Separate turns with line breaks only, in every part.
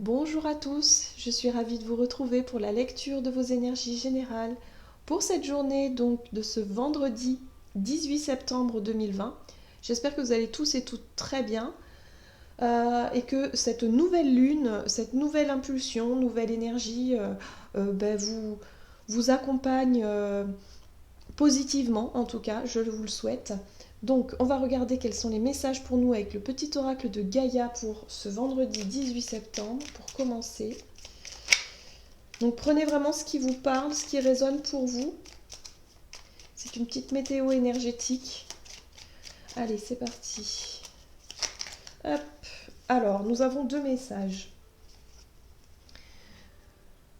Bonjour à tous, je suis ravie de vous retrouver pour la lecture de vos énergies générales pour cette journée donc de ce vendredi 18 septembre 2020. J'espère que vous allez tous et toutes très bien et que cette nouvelle lune, cette nouvelle impulsion, nouvelle énergie vous accompagne positivement en tout cas, je vous le souhaite. Donc on va regarder quels sont les messages pour nous avec le petit oracle de Gaïa pour ce vendredi 18 septembre pour commencer. Donc prenez vraiment ce qui vous parle, ce qui résonne pour vous. C'est une petite météo énergétique. Allez, c'est parti. Hop. Alors, nous avons deux messages.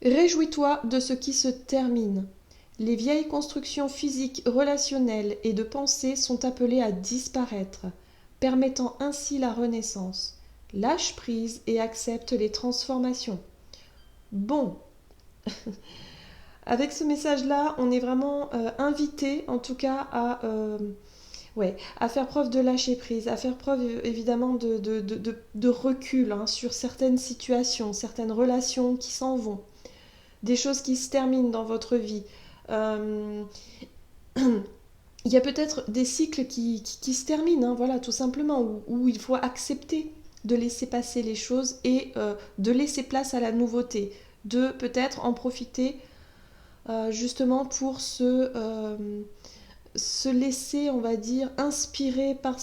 Réjouis-toi de ce qui se termine. Les vieilles constructions physiques, relationnelles et de pensée sont appelées à disparaître, permettant ainsi la renaissance. Lâche prise et accepte les transformations. Bon, avec ce message-là, on est vraiment invité, en tout cas, à faire preuve de lâcher prise, à faire preuve évidemment de recul sur certaines situations, certaines relations qui s'en vont, des choses qui se terminent dans votre vie. Euh, il y a peut-être des cycles qui se terminent, voilà, tout simplement, où il faut accepter de laisser passer les choses et de laisser place à la nouveauté, de peut-être en profiter justement pour se laisser, on va dire, inspirer par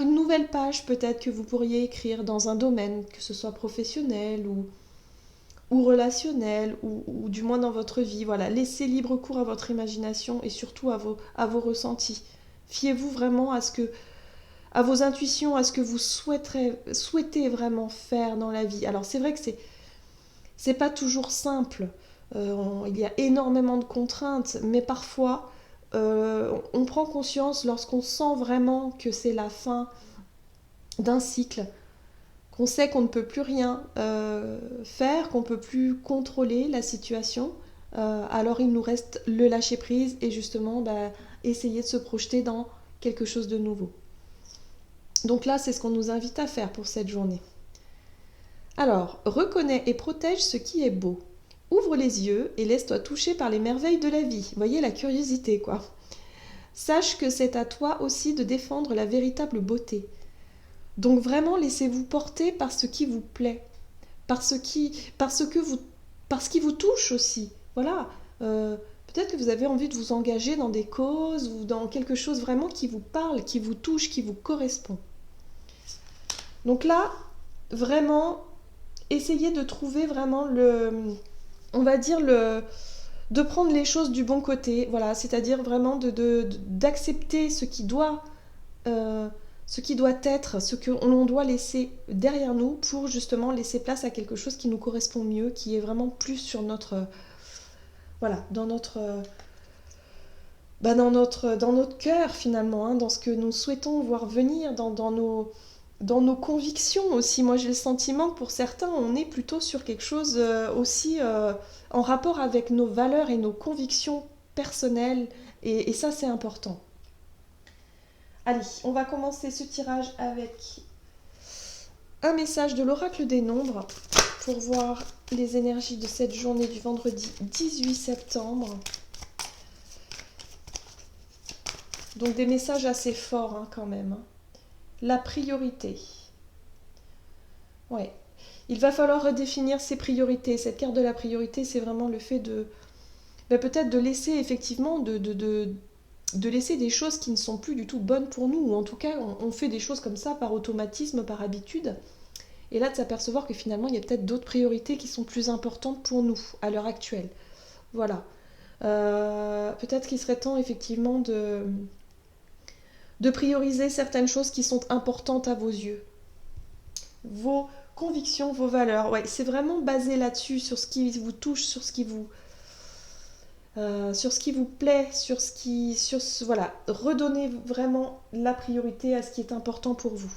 une nouvelle page peut-être que vous pourriez écrire dans un domaine, que ce soit professionnel ou relationnel, ou du moins dans votre vie. Voilà, laissez libre cours à votre imagination et surtout à vos ressentis. Fiez-vous vraiment à vos intuitions, à ce que vous souhaitez vraiment faire dans la vie. Alors c'est vrai que c'est pas toujours simple. Il y a énormément de contraintes, mais parfois on prend conscience lorsqu'on sent vraiment que c'est la fin d'un cycle, qu'on sait qu'on ne peut plus rien faire, qu'on ne peut plus contrôler la situation. Alors il nous reste le lâcher prise et justement essayer de se projeter dans quelque chose de nouveau. Donc là, c'est ce qu'on nous invite à faire pour cette journée. Alors, reconnais et protège ce qui est beau. Ouvre les yeux et laisse-toi toucher par les merveilles de la vie. Voyez la curiosité, quoi. Sache que c'est à toi aussi de défendre la véritable beauté. Donc vraiment, laissez-vous porter par ce qui vous plaît, par ce qui vous touche aussi. Voilà. Peut-être que vous avez envie de vous engager dans des causes ou dans quelque chose vraiment qui vous parle, qui vous touche, qui vous correspond. Donc là, vraiment, essayez de trouver vraiment on va dire de prendre les choses du bon côté, voilà, c'est-à-dire vraiment d'accepter ce qui doit être, ce que l'on doit laisser derrière nous pour justement laisser place à quelque chose qui nous correspond mieux, qui est vraiment plus sur notre, voilà, dans notre cœur finalement, dans ce que nous souhaitons voir venir, dans nos convictions aussi. Moi j'ai le sentiment que pour certains on est plutôt sur quelque chose aussi en rapport avec nos valeurs et nos convictions personnelles et ça c'est important. Allez, on va commencer ce tirage avec un message de l'oracle des nombres pour voir les énergies de cette journée du vendredi 18 septembre. Donc des messages assez forts quand même. La priorité. Ouais. Il va falloir redéfinir ses priorités. Cette carte de la priorité, c'est vraiment le fait de peut-être de laisser effectivement de laisser des choses qui ne sont plus du tout bonnes pour nous, ou en tout cas on fait des choses comme ça par automatisme, par habitude, et là de s'apercevoir que finalement il y a peut-être d'autres priorités qui sont plus importantes pour nous à l'heure actuelle. Voilà. Peut-être qu'il serait temps effectivement de prioriser certaines choses qui sont importantes à vos yeux. Vos convictions, vos valeurs, ouais, c'est vraiment basé là-dessus, sur ce qui vous touche, sur ce qui vous plaît, voilà, redonnez vraiment la priorité à ce qui est important pour vous.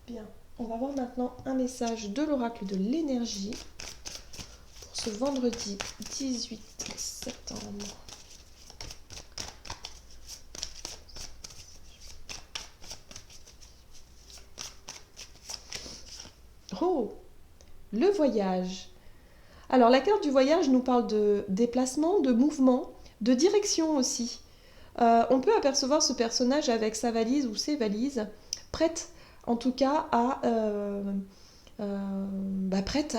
Bien, on va voir maintenant un message de l'oracle de l'énergie pour ce vendredi 18 septembre. Oh, le voyage. Alors la carte du voyage nous parle de déplacement, de mouvement, de direction aussi. On peut apercevoir ce personnage avec sa valise ou ses valises, prête en tout cas prête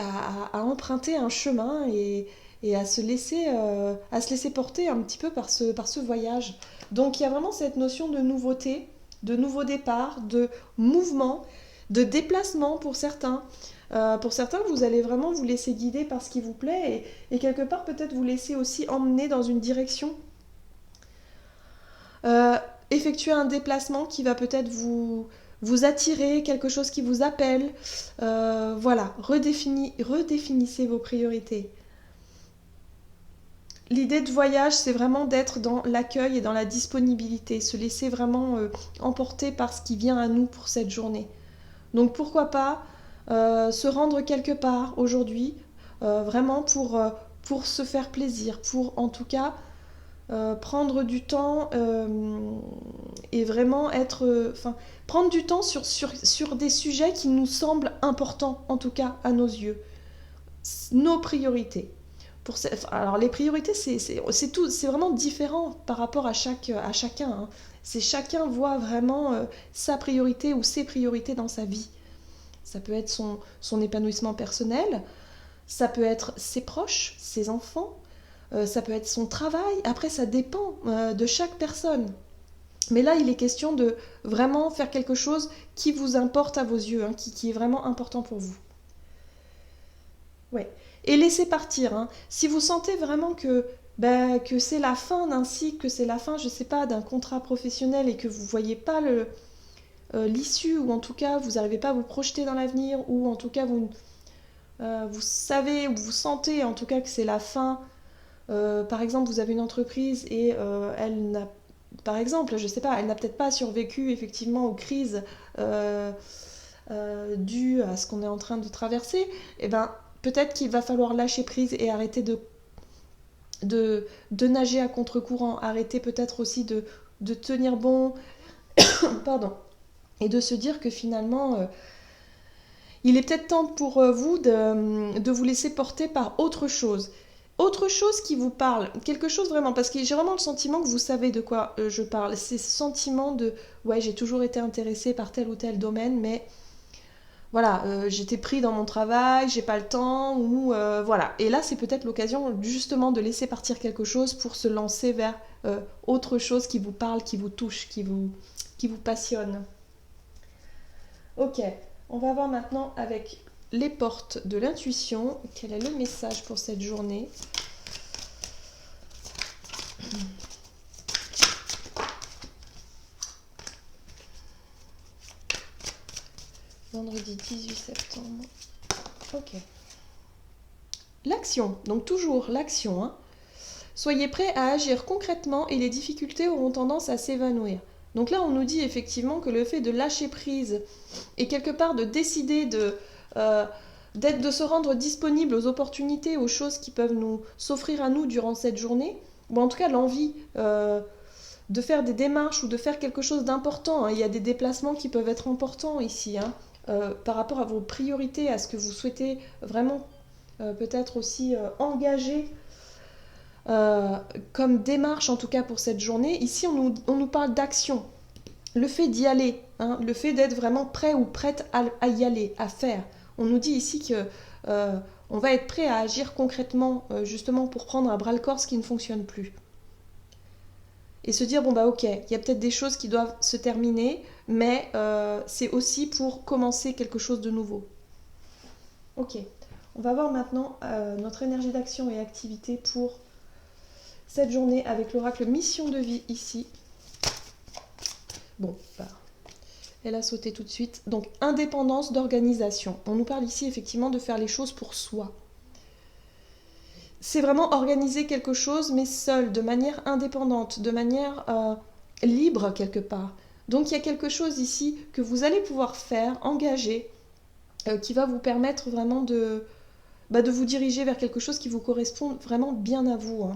à emprunter un chemin et à se laisser porter un petit peu par ce voyage. Donc il y a vraiment cette notion de nouveauté, de nouveau départ, de mouvement, de déplacement pour certains. Pour certains, vous allez vraiment vous laisser guider par ce qui vous plaît et quelque part peut-être vous laisser aussi emmener dans une direction. Euh, Effectuer un déplacement qui va peut-être vous attirer, quelque chose qui vous appelle. Voilà, redéfinissez vos priorités. L'idée de voyage, c'est vraiment d'être dans l'accueil et dans la disponibilité, se laisser vraiment emporter par ce qui vient à nous pour cette journée. Donc pourquoi pas se rendre quelque part aujourd'hui, vraiment pour se faire plaisir, pour en tout cas prendre du temps et vraiment prendre du temps sur des sujets qui nous semblent importants, en tout cas à nos yeux. Nos priorités. Alors les priorités, c'est vraiment différent par rapport à chacun. Hein. C'est chacun voit vraiment sa priorité ou ses priorités dans sa vie. Ça peut être son épanouissement personnel, ça peut être ses proches, ses enfants, ça peut être son travail. Après, ça dépend de chaque personne. Mais là, il est question de vraiment faire quelque chose qui vous importe à vos yeux, hein, qui est vraiment important pour vous. Ouais. Et laissez partir. Hein. Si vous sentez vraiment que c'est la fin d'un cycle, que c'est la fin, je sais pas, d'un contrat professionnel et que vous voyez pas l'issue, ou en tout cas vous n'arrivez pas à vous projeter dans l'avenir, ou en tout cas vous savez, ou vous sentez en tout cas que c'est la fin. Par exemple, vous avez une entreprise et elle n'a, par exemple, je sais pas, elle n'a peut-être pas survécu effectivement aux crises dues à ce qu'on est en train de traverser. Et ben, peut-être qu'il va falloir lâcher prise et arrêter de nager à contre-courant, arrêter peut-être aussi de tenir bon, pardon, et de se dire que finalement, il est peut-être temps pour vous de vous laisser porter par autre chose. Autre chose qui vous parle, quelque chose vraiment, parce que j'ai vraiment le sentiment que vous savez de quoi je parle. C'est ce sentiment de, ouais, j'ai toujours été intéressée par tel ou tel domaine, mais voilà, j'étais pris dans mon travail, j'ai pas le temps, ou voilà. Et là, c'est peut-être l'occasion justement de laisser partir quelque chose pour se lancer vers autre chose qui vous parle, qui vous touche, qui vous passionne. Ok, on va voir maintenant avec les portes de l'intuition. Quel est le message pour cette journée? Vendredi 18 septembre. Ok. L'action, donc toujours l'action. Hein. Soyez prêts à agir concrètement et les difficultés auront tendance à s'évanouir. Donc là, on nous dit effectivement que le fait de lâcher prise et quelque part de décider de se rendre disponible aux opportunités, aux choses qui peuvent nous s'offrir à nous durant cette journée, ou en tout cas l'envie de faire des démarches ou de faire quelque chose d'important. Hein. Il y a des déplacements qui peuvent être importants ici, hein, par rapport à vos priorités, à ce que vous souhaitez vraiment peut-être aussi engager comme démarche, en tout cas pour cette journée. Ici, on nous parle d'action. Le fait d'y aller, hein, le fait d'être vraiment prêt ou prête à y aller, à faire. On nous dit ici que on va être prêt à agir concrètement, justement pour prendre à bras le corps ce qui ne fonctionne plus. Et se dire, bon bah ok, il y a peut-être des choses qui doivent se terminer, mais c'est aussi pour commencer quelque chose de nouveau. Ok, on va voir maintenant notre énergie d'action et activité pour cette journée avec l'oracle mission de vie ici. Bon, bah, elle a sauté tout de suite. Donc, indépendance d'organisation. On nous parle ici effectivement de faire les choses pour soi. C'est vraiment organiser quelque chose, mais seul, de manière indépendante, de manière libre quelque part. Donc, il y a quelque chose ici que vous allez pouvoir faire, engager, qui va vous permettre vraiment de vous diriger vers quelque chose qui vous correspond vraiment bien à vous. Hein.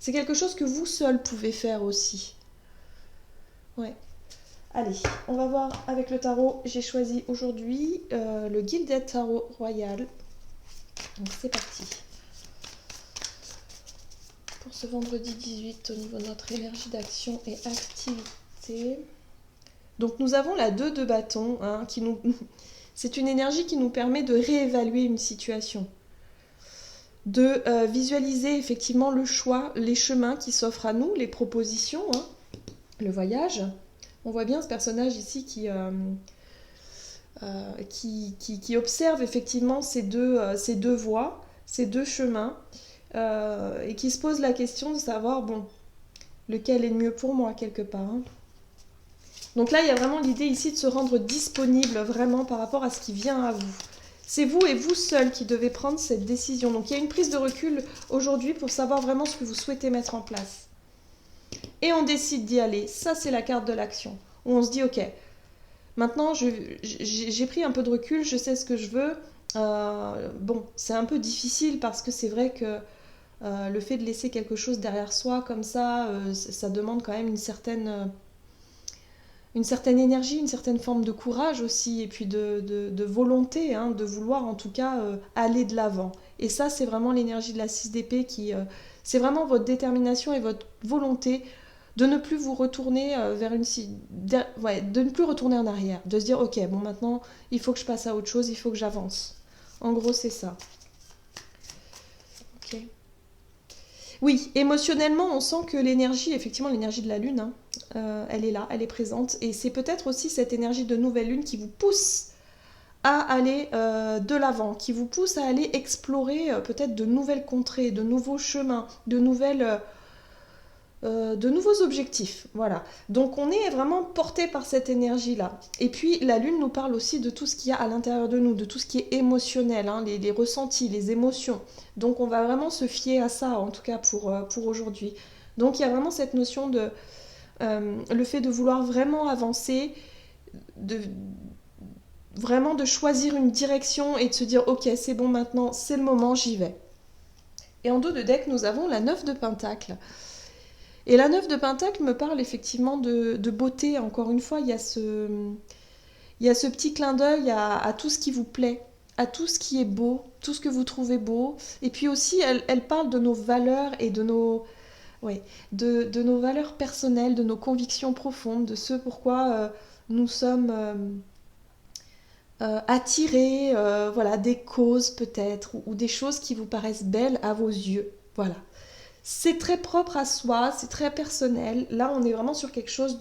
C'est quelque chose que vous seul pouvez faire aussi. Ouais. Allez, on va voir avec le tarot. J'ai choisi aujourd'hui le Gilded Tarot Royal. Donc c'est parti. Pour ce vendredi 18 au niveau de notre énergie d'action et activité. Donc nous avons la 2 de bâton, hein, c'est une énergie qui nous permet de réévaluer une situation, de visualiser effectivement le choix, les chemins qui s'offrent à nous, les propositions, hein, le voyage. On voit bien ce personnage ici qui observe effectivement ces deux voies, ces deux chemins, et qui se pose la question de savoir, bon, lequel est le mieux pour moi quelque part, hein. Donc là, il y a vraiment l'idée ici de se rendre disponible vraiment par rapport à ce qui vient à vous. C'est vous et vous seul qui devez prendre cette décision. Donc il y a une prise de recul aujourd'hui pour savoir vraiment ce que vous souhaitez mettre en place. Et on décide d'y aller. Ça, c'est la carte de l'action. Où on se dit, ok, maintenant j'ai pris un peu de recul, je sais ce que je veux. Bon, c'est un peu difficile parce que c'est vrai que le fait de laisser quelque chose derrière soi comme ça, ça demande quand même une certaine énergie, une certaine forme de courage aussi, et puis de volonté, hein, de vouloir en tout cas aller de l'avant. Et ça, c'est vraiment l'énergie de la 6 d'épée c'est vraiment votre détermination et votre volonté de ne plus vous retourner de ne plus retourner en arrière, de se dire ok, bon maintenant il faut que je passe à autre chose, il faut que j'avance. En gros, c'est ça. Ok. Oui, émotionnellement, on sent que l'énergie, effectivement l'énergie de la lune, hein, elle est là, elle est présente. Et c'est peut-être aussi cette énergie de nouvelle lune qui vous pousse à aller de l'avant, qui vous pousse à aller explorer peut-être de nouvelles contrées, de nouveaux chemins, de nouveaux objectifs. Voilà. Donc on est vraiment porté par cette énergie-là. Et puis la lune nous parle aussi de tout ce qu'il y a à l'intérieur de nous, de tout ce qui est émotionnel, hein, les ressentis, les émotions. Donc on va vraiment se fier à ça, en tout cas pour aujourd'hui. Donc il y a vraiment cette notion de le fait de vouloir vraiment avancer, vraiment de choisir une direction et de se dire ok, c'est bon maintenant, c'est le moment, j'y vais. Et en dos de deck, nous avons la 9 de Pentacle. Et la 9 de Pentacle me parle effectivement de beauté. Encore une fois, il y a ce petit clin d'œil à tout ce qui vous plaît, à tout ce qui est beau, tout ce que vous trouvez beau. Et puis aussi, elle parle de nos valeurs et de nos valeurs personnelles, de nos convictions profondes, de ce pourquoi nous sommes attirés, voilà, des causes peut-être, ou des choses qui vous paraissent belles à vos yeux. Voilà. C'est très propre à soi, c'est très personnel. Là, on est vraiment sur quelque chose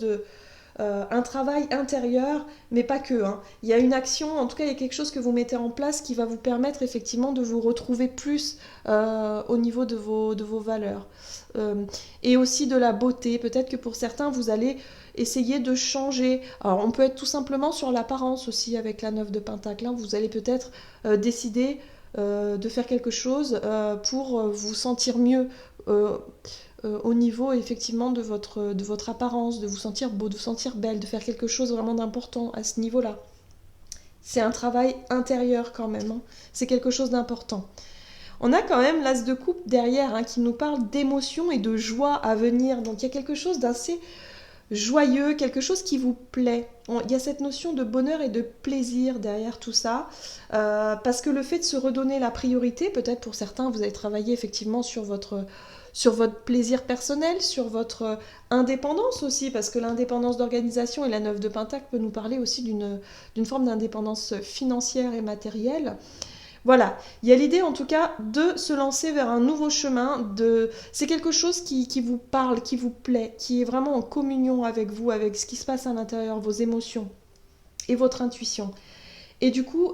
un travail intérieur, mais pas que, hein. Il y a une action, en tout cas, il y a quelque chose que vous mettez en place qui va vous permettre effectivement de vous retrouver plus au niveau de vos valeurs. Et aussi de la beauté. Peut-être que pour certains, vous allez essayer de changer. Alors, on peut être tout simplement sur l'apparence aussi avec la 9 de Pentacle, hein. Vous allez peut-être décider de faire quelque chose pour vous sentir mieux au niveau effectivement de votre apparence, de vous sentir beau, de vous sentir belle, de faire quelque chose vraiment d'important à ce niveau-là. C'est un travail intérieur quand même, hein. C'est quelque chose d'important. On a quand même l'as de coupe derrière, hein, qui nous parle d'émotion et de joie à venir. Donc il y a quelque chose d'assez joyeux, quelque chose qui vous plaît. Il y a cette notion de bonheur et de plaisir derrière tout ça, parce que le fait de se redonner la priorité, peut-être pour certains, vous avez travaillé effectivement sur votre plaisir personnel, sur votre indépendance aussi, parce que l'indépendance d'organisation et la 9 de Pentacle peut nous parler aussi d'une forme d'indépendance financière et matérielle. Voilà, il y a l'idée en tout cas de se lancer vers un nouveau chemin. C'est quelque chose qui vous parle, qui vous plaît, qui est vraiment en communion avec vous, avec ce qui se passe à l'intérieur, vos émotions et votre intuition. Et du coup,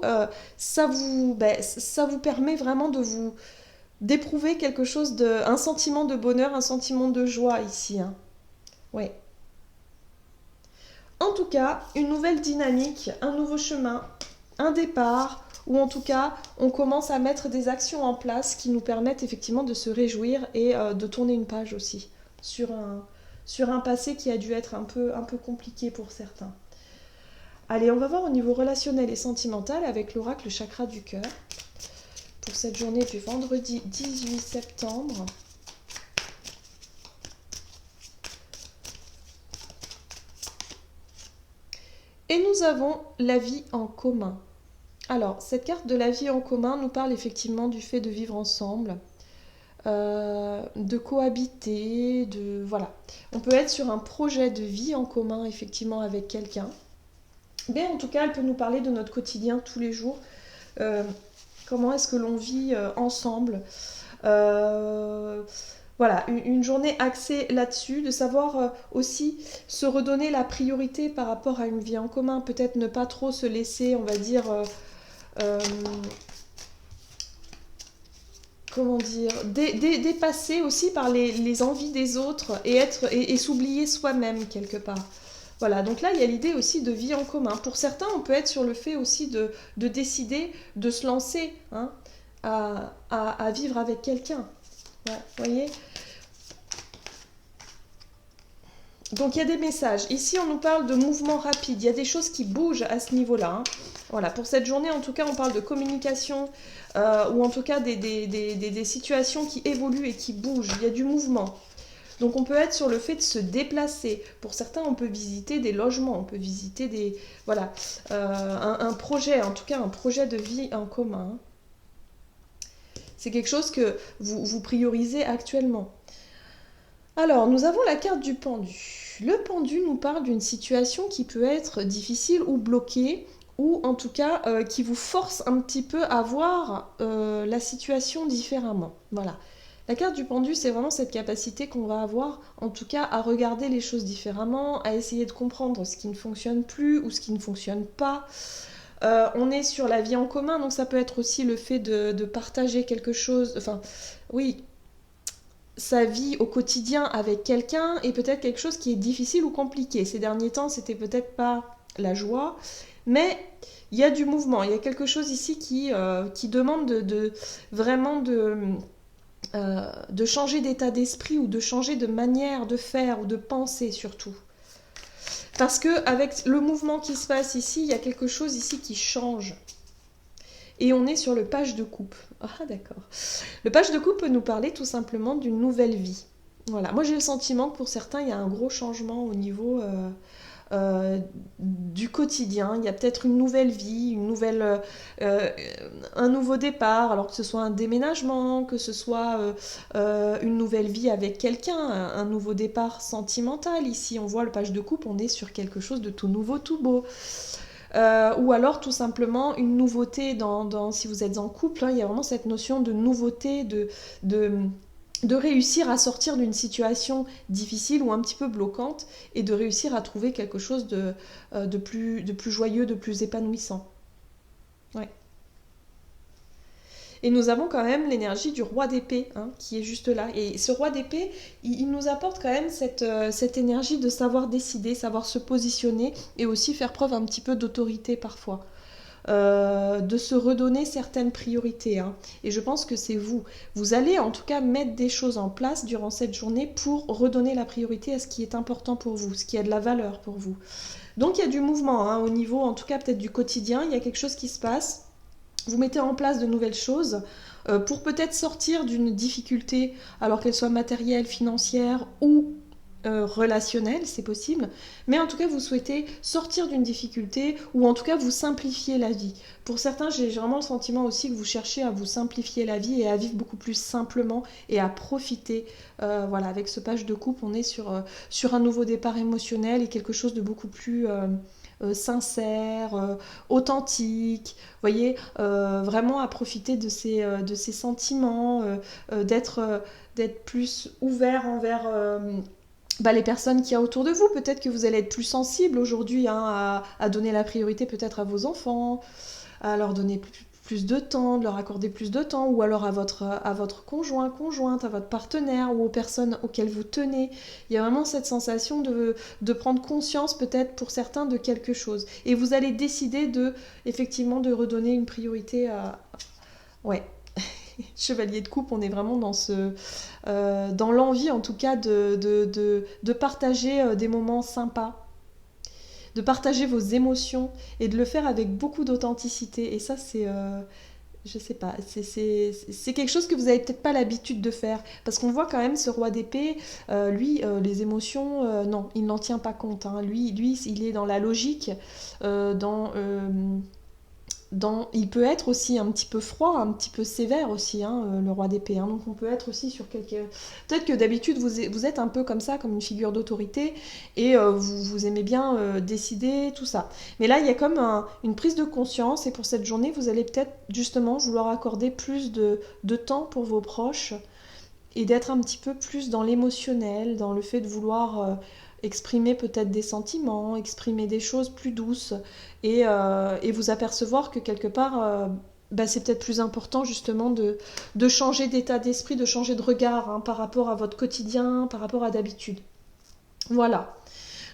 ça vous permet vraiment d'éprouver quelque chose, un sentiment de bonheur, un sentiment de joie ici, hein. Ouais. En tout cas, une nouvelle dynamique, un nouveau chemin, un départ, ou en tout cas, on commence à mettre des actions en place qui nous permettent effectivement de se réjouir et de tourner une page aussi sur un passé qui a dû être un peu compliqué pour certains. Allez, on va voir au niveau relationnel et sentimental avec l'oracle chakra du cœur pour cette journée du vendredi 18 septembre. nous avons la vie en commun. Alors, cette carte de la vie en commun nous parle effectivement du fait de vivre ensemble, de cohabiter, de voilà. On peut être sur un projet de vie en commun effectivement avec quelqu'un. Mais en tout cas, elle peut nous parler de notre quotidien tous les jours. Euh, Comment est-ce que l'on vit ensemble. Euh, voilà, une journée axée là-dessus, de savoir aussi se redonner la priorité par rapport à une vie en commun. Peut-être ne pas trop se laisser, on va dire, euh, comment dire, dépasser aussi par les envies des autres et s'oublier soi-même quelque part. Voilà, donc là, il y a l'idée aussi de vie en commun. Pour certains, on peut être sur le fait aussi de décider de se lancer hein, à vivre avec quelqu'un. Ouais, vous voyez. Donc il y a des messages. Ici, on nous parle de mouvement rapide. Il y a des choses qui bougent à ce niveau-là. Hein. Voilà, pour cette journée, en tout cas, on parle de communication ou en tout cas des situations qui évoluent et qui bougent. Il y a du mouvement. Donc on peut être sur le fait de se déplacer. Pour certains, on peut visiter des logements, on peut visiter voilà, un projet, en tout cas un projet de vie en commun. C'est quelque chose que vous priorisez actuellement. Alors, nous avons la carte du pendu. Le pendu nous parle d'une situation qui peut être difficile ou bloquée, ou en tout cas qui vous force un petit peu à voir la situation différemment. Voilà. La carte du pendu, c'est vraiment cette capacité qu'on va avoir, en tout cas, à regarder les choses différemment, à essayer de comprendre ce qui ne fonctionne plus ou ce qui ne fonctionne pas. On est sur la vie en commun, donc ça peut être aussi le fait de partager quelque chose, enfin, oui, sa vie au quotidien avec quelqu'un et peut-être quelque chose qui est difficile ou compliqué. Ces derniers temps, c'était peut-être pas la joie, mais il y a du mouvement, il y a quelque chose ici qui demande vraiment de changer d'état d'esprit ou de changer de manière de faire ou de penser surtout. Parce que avec le mouvement qui se passe ici, il y a quelque chose ici qui change. Et on est sur le page de coupe. Ah d'accord. Le page de coupe peut nous parler tout simplement d'une nouvelle vie. Voilà. Moi j'ai le sentiment que pour certains, il y a un gros changement au niveau du quotidien. Il y a peut-être une nouvelle vie, un nouveau départ, alors que ce soit un déménagement, que ce soit une nouvelle vie avec quelqu'un, un nouveau départ sentimental. Ici, on voit le page de coupe, on est sur quelque chose de tout nouveau, tout beau. Ou alors tout simplement une nouveauté si vous êtes en couple, hein, il y a vraiment cette notion de nouveauté, de réussir à sortir d'une situation difficile ou un petit peu bloquante et de réussir à trouver quelque chose de plus joyeux, de plus épanouissant. Ouais. Et nous avons quand même l'énergie du roi d'épée hein, qui est juste là. Et ce roi d'épée, il nous apporte quand même cette énergie de savoir décider, savoir se positionner et aussi faire preuve un petit peu d'autorité parfois. De se redonner certaines priorités. Hein. Et je pense que c'est vous. Vous allez en tout cas mettre des choses en place durant cette journée pour redonner la priorité à ce qui est important pour vous, ce qui a de la valeur pour vous. Donc il y a du mouvement hein, au niveau en tout cas peut-être du quotidien, il y a quelque chose qui se passe. Vous mettez en place de nouvelles choses pour peut-être sortir d'une difficulté, alors qu'elle soit matérielle, financière ou relationnelle, c'est possible. Mais en tout cas, vous souhaitez sortir d'une difficulté ou en tout cas vous simplifier la vie. Pour certains, j'ai vraiment le sentiment aussi que vous cherchez à vous simplifier la vie et à vivre beaucoup plus simplement et à profiter. Voilà, avec ce page de coupe, on est sur un nouveau départ émotionnel et quelque chose de beaucoup plus sincère, authentique, vous voyez, vraiment à profiter de ces sentiments, d'être plus ouvert envers les personnes qu'il y a autour de vous. Peut-être que vous allez être plus sensible aujourd'hui hein, à donner la priorité peut-être à vos enfants, à leur donner plus de temps, de leur accorder plus de temps, ou alors à votre conjoint, conjointe, à votre partenaire, ou aux personnes auxquelles vous tenez. Il y a vraiment cette sensation de prendre conscience peut-être pour certains de quelque chose. Et vous allez décider effectivement de redonner une priorité à... Ouais. Chevalier de coupe, on est vraiment dans l'envie en tout cas de partager des moments sympas, de partager vos émotions et de le faire avec beaucoup d'authenticité. Et ça, Je sais pas, c'est quelque chose que vous avez peut-être pas l'habitude de faire. Parce qu'on voit quand même ce roi d'épée, lui, les émotions, non, il n'en tient pas compte, hein. Lui, il est dans la logique, il peut être aussi un petit peu froid, un petit peu sévère aussi, hein, le roi d'épée, hein. Donc on peut être aussi sur quelques... Peut-être que d'habitude vous êtes un peu comme ça, comme une figure d'autorité, et vous aimez bien décider, tout ça. Mais là, il y a comme une prise de conscience, et pour cette journée, vous allez peut-être justement vouloir accorder plus de temps pour vos proches, et d'être un petit peu plus dans l'émotionnel, dans le fait de vouloir exprimer peut-être des sentiments, exprimer des choses plus douces, et vous apercevoir que quelque part, bah, c'est peut-être plus important justement de changer d'état d'esprit, de changer de regard, hein, par rapport à votre quotidien, par rapport à d'habitude. Voilà.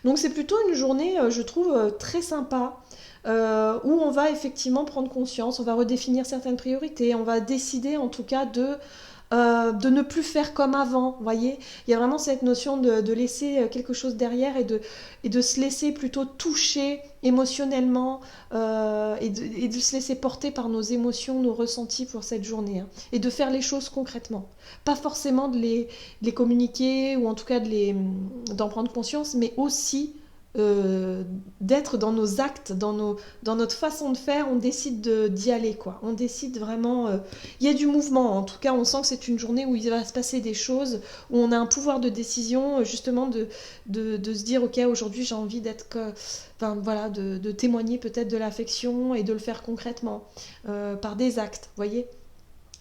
Donc c'est plutôt une journée, je trouve, très sympa. Où on va effectivement prendre conscience, on va redéfinir certaines priorités, on va décider en tout cas de ne plus faire comme avant, vous voyez. Il y a vraiment cette notion de laisser quelque chose derrière et de se laisser plutôt toucher émotionnellement, et de se laisser porter par nos émotions, nos ressentis pour cette journée, hein, et de faire les choses concrètement. Pas forcément de les communiquer ou en tout cas d'en prendre conscience, mais aussi d'être dans nos actes, dans notre façon de faire, on décide d'y aller, quoi. On décide vraiment... il y a du mouvement, en tout cas, on sent que c'est une journée où il va se passer des choses, où on a un pouvoir de décision, justement, de se dire, ok, aujourd'hui j'ai envie d'être... Enfin, voilà, de témoigner peut-être de l'affection et de le faire concrètement, par des actes, vous voyez.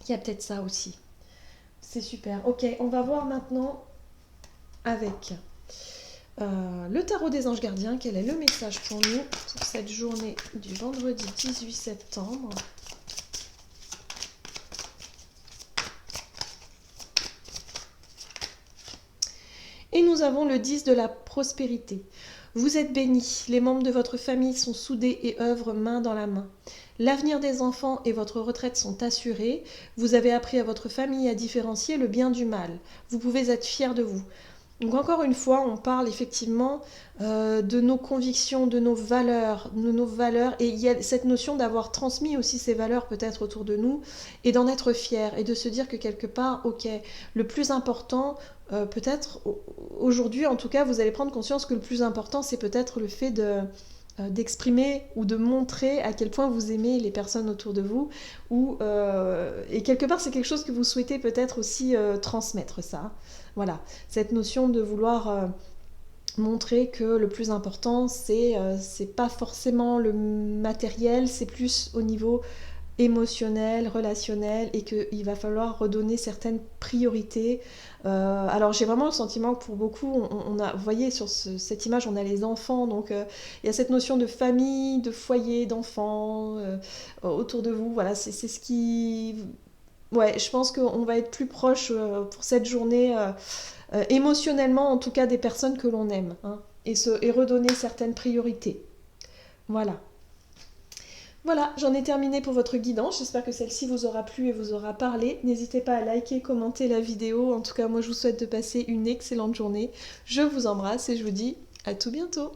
Il y a peut-être ça aussi. C'est super. Ok, on va voir maintenant avec... le tarot des anges gardiens, quel est le message pour nous pour cette journée du vendredi 18 septembre. Et nous avons le 10 de la prospérité. Vous êtes bénis, les membres de votre famille sont soudés et œuvrent main dans la main. L'avenir des enfants et votre retraite sont assurés. Vous avez appris à votre famille à différencier le bien du mal. Vous pouvez être fiers de vous. Donc encore une fois, on parle effectivement de nos convictions, de nos valeurs, et il y a cette notion d'avoir transmis aussi ces valeurs peut-être autour de nous, et d'en être fier, et de se dire que quelque part, ok, le plus important, peut-être aujourd'hui en tout cas, vous allez prendre conscience que le plus important, c'est peut-être le fait d'exprimer ou de montrer à quel point vous aimez les personnes autour de vous, et quelque part c'est quelque chose que vous souhaitez peut-être aussi transmettre, ça. Voilà, cette notion de vouloir montrer que le plus important c'est pas forcément le matériel, c'est plus au niveau émotionnel, relationnel, et qu'il va falloir redonner certaines priorités. Alors j'ai vraiment le sentiment que pour beaucoup, on a, vous voyez sur cette image, on a les enfants, donc il y a cette notion de famille, de foyer, d'enfants autour de vous. Voilà, c'est ce qui... Ouais, je pense qu'on va être plus proche pour cette journée, émotionnellement en tout cas, des personnes que l'on aime, hein, et redonner certaines priorités. Voilà. Voilà, j'en ai terminé pour votre guidance. J'espère que celle-ci vous aura plu et vous aura parlé. N'hésitez pas à liker, commenter la vidéo. En tout cas, moi, je vous souhaite de passer une excellente journée. Je vous embrasse et je vous dis à tout bientôt.